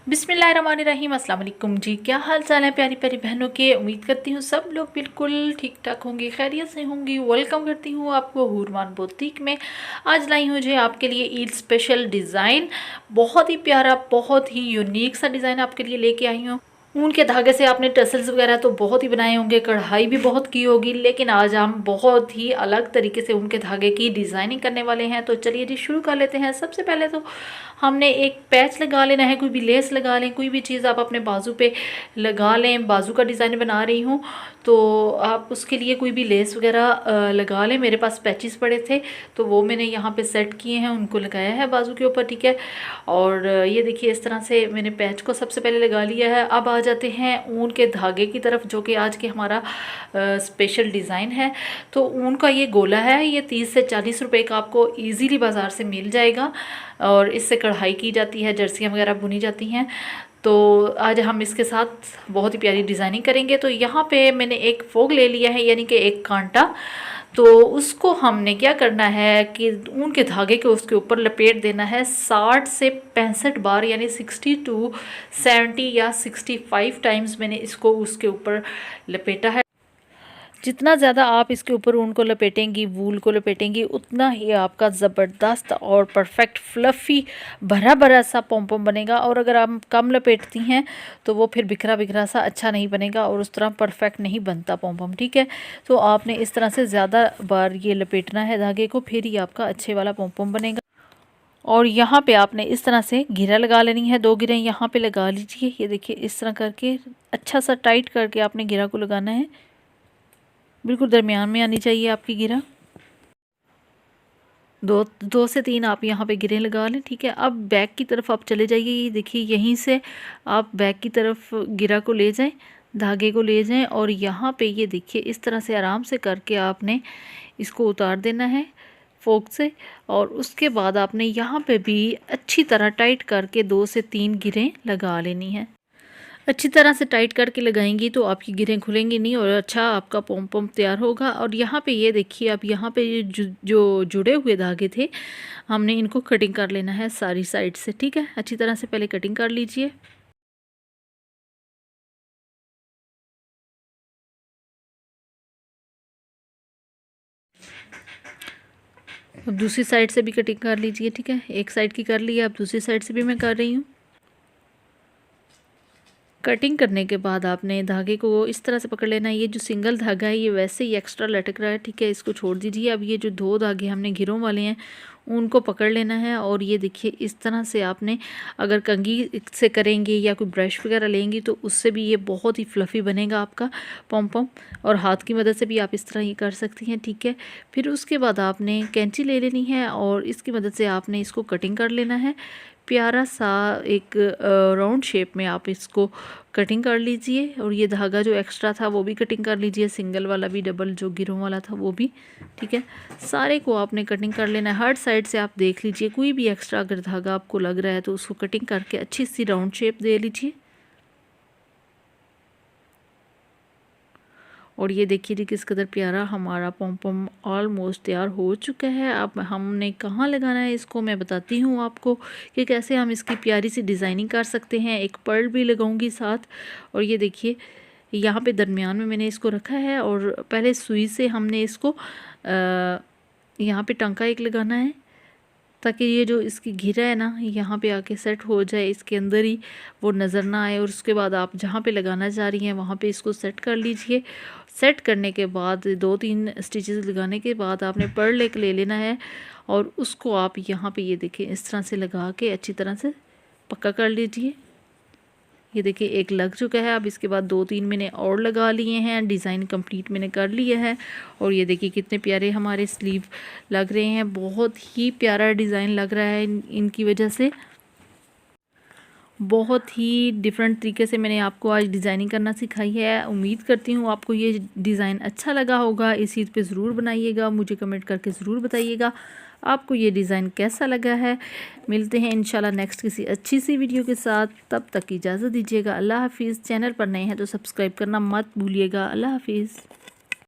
बिस्मिल्लाहिर्रहमानिर्रहीम, अस्सलाम वालेकुम जी। क्या हाल चाल है प्यारी प्यारी बहनों के। उम्मीद करती हूँ सब लोग बिल्कुल ठीक ठाक होंगे, खैरियत से होंगी। वेलकम करती हूँ आपको हुरमान बुटीक में। आज लाई हूँ जी आपके लिए ईद स्पेशल डिज़ाइन, बहुत ही प्यारा, बहुत ही यूनिक सा डिज़ाइन आपके लिए लेके आई हूँ। ऊन के धागे से आपने टसल्स वगैरह तो बहुत ही बनाए होंगे, कढ़ाई भी बहुत की होगी, लेकिन आज हम बहुत ही अलग तरीके से ऊन के धागे की डिज़ाइनिंग करने वाले हैं। तो चलिए जी शुरू कर लेते हैं। सबसे पहले तो हमने एक पैच लगा लेना है, कोई भी लेस लगा लें, कोई भी चीज़ आप अपने बाजू पे लगा लें। बाजू का डिज़ाइन बना रही हूँ तो आप उसके लिए कोई भी लेस वगैरह लगा लें। मेरे पास पैचेस पड़े थे तो वो मैंने यहाँ पे सेट किए हैं, उनको लगाया है बाजू के ऊपर, ठीक है। और ये देखिए इस तरह से मैंने पैच को सबसे पहले लगा लिया है। अब आ जाते हैं ऊन के धागे की तरफ, जो कि आज के हमारा स्पेशल डिज़ाइन है। तो ऊन का ये गोला है, ये 30 से 40 रुपए का आपको ईजीली बाज़ार से मिल जाएगा और इससे कढ़ाई की जाती है, जर्सियाँ वगैरह बुनी जाती हैं। तो आज हम इसके साथ बहुत ही प्यारी डिज़ाइनिंग करेंगे। तो यहाँ पे मैंने एक फोग ले लिया है, यानी कि एक कांटा। तो उसको हमने क्या करना है कि ऊन के धागे को उसके ऊपर लपेट देना है 60 से 65 बार, यानी 60 टू 70 या 65 टाइम्स मैंने इसको उसके ऊपर लपेटा है। जितना ज़्यादा आप इसके ऊपर ऊन को लपेटेंगी, वूल को लपेटेंगी, उतना ही आपका ज़बरदस्त और परफेक्ट फ्लफ़ी भरा भरा सा पॉम बनेगा। और अगर आप कम लपेटती हैं तो वो फिर बिखरा बिखरा सा अच्छा नहीं बनेगा और उस तरह परफेक्ट नहीं बनता पॉम, ठीक है। तो आपने इस तरह से ज़्यादा बार ये लपेटना है धागे को, फिर ही आपका अच्छे वाला पॉम बनेगा। और यहाँ पे आपने इस तरह से घेरा लगा लेनी है, 2 घेरे यहाँ पे लगा लीजिए। ये देखिए इस तरह करके अच्छा सा टाइट करके आपने घेरा को लगाना है, बिल्कुल दरमियान में आनी चाहिए आपकी गिरा। दो से 3 आप यहाँ पे गिरे लगा लें, ठीक है। अब बैक की तरफ आप चले जाइए। ये देखिए यहीं से आप बैक की तरफ गिरा को ले जाएं, धागे को ले जाएं और यहाँ पे ये देखिए इस तरह से आराम से करके आपने इसको उतार देना है फोक से। और उसके बाद आपने यहाँ पे भी अच्छी तरह टाइट करके 2 से 3 गिरें लगा लेनी है। अच्छी तरह से टाइट करके लगाएंगी तो आपकी गिरें खुलेंगी नहीं और अच्छा आपका पॉम तैयार होगा। और यहाँ पे ये देखिए, अब यहाँ पे ये जो जुड़े हुए धागे थे, हमने इनको कटिंग कर लेना है सारी साइड से, ठीक है। अच्छी तरह से पहले कटिंग कर लीजिए। अब दूसरी साइड से भी कटिंग कर लीजिए, ठीक है। एक साइड की कर ली है, अब दूसरी साइड से भी मैं कर रही हूँ। कटिंग करने के बाद आपने धागे को इस तरह से पकड़ लेना है। ये जो सिंगल धागा है ये वैसे ही एक्स्ट्रा लटक रहा है, ठीक है, इसको छोड़ दीजिए। अब ये जो 2 धागे हमने घिरों वाले हैं उनको पकड़ लेना है और ये देखिए इस तरह से आपने, अगर कंघी से करेंगे या कोई ब्रश वगैरह लेंगी तो उससे भी ये बहुत ही फ्लफ़ी बनेगा आपका पॉम। और हाथ की मदद से भी आप इस तरह ये कर सकती हैं, ठीक है। फिर उसके बाद आपने कैंची ले लेनी है और इसकी मदद से आपने इसको कटिंग कर लेना है। प्यारा सा एक राउंड शेप में आप इसको कटिंग कर लीजिए। और ये धागा जो एक्स्ट्रा था वो भी कटिंग कर लीजिए, सिंगल वाला भी, डबल जो गिरों वाला था वो भी, ठीक है। सारे को आपने कटिंग कर लेना है। हर साइड से आप देख लीजिए, कोई भी एक्स्ट्रा अगर धागा आपको लग रहा है तो उसको कटिंग करके अच्छी सी राउंड शेप दे लीजिए। और ये देखिए जी किस कदर प्यारा हमारा पॉम ऑलमोस्ट तैयार हो चुका है। अब हमने कहाँ लगाना है इसको मैं बताती हूँ आपको कि कैसे हम इसकी प्यारी सी डिज़ाइनिंग कर सकते हैं। एक पर्ल भी लगाऊंगी साथ। और ये देखिए यहाँ पे दरमियान में मैंने इसको रखा है और पहले सुई से हमने इसको यहाँ पे टांका एक लगाना है, ताकि ये जो इसकी घेरा है ना यहाँ पे आके सेट हो जाए, इसके अंदर ही वो नज़र ना आए। और उसके बाद आप जहाँ पे लगाना चाह रही हैं वहाँ पे इसको सेट कर लीजिए। सेट करने के बाद 2-3 स्टिचेस लगाने के बाद आपने पर्ल एक ले लेना है और उसको आप यहाँ पे ये देखिए इस तरह से लगा के अच्छी तरह से पक्का कर लीजिए। ये देखिए एक लग चुका है। अब इसके बाद 2-3 मैंने और लगा लिए हैं, डिज़ाइन कंप्लीट मैंने कर लिया है। और ये देखिए कितने प्यारे हमारे स्लीव लग रहे हैं, बहुत ही प्यारा डिज़ाइन लग रहा है इनकी वजह से। बहुत ही डिफरेंट तरीके से मैंने आपको आज डिज़ाइनिंग करना सिखाई है। उम्मीद करती हूँ आपको ये डिज़ाइन अच्छा लगा होगा। इस चीज़ पे ज़रूर बनाइएगा, मुझे कमेंट करके ज़रूर बताइएगा आपको ये डिज़ाइन कैसा लगा है। मिलते हैं इंशाल्लाह नेक्स्ट किसी अच्छी सी वीडियो के साथ, तब तक इजाज़त दीजिएगा। अल्लाह हाफिज़। चैनल पर नए हैं तो सब्सक्राइब करना मत भूलिएगा। अल्लाह हाफिज़।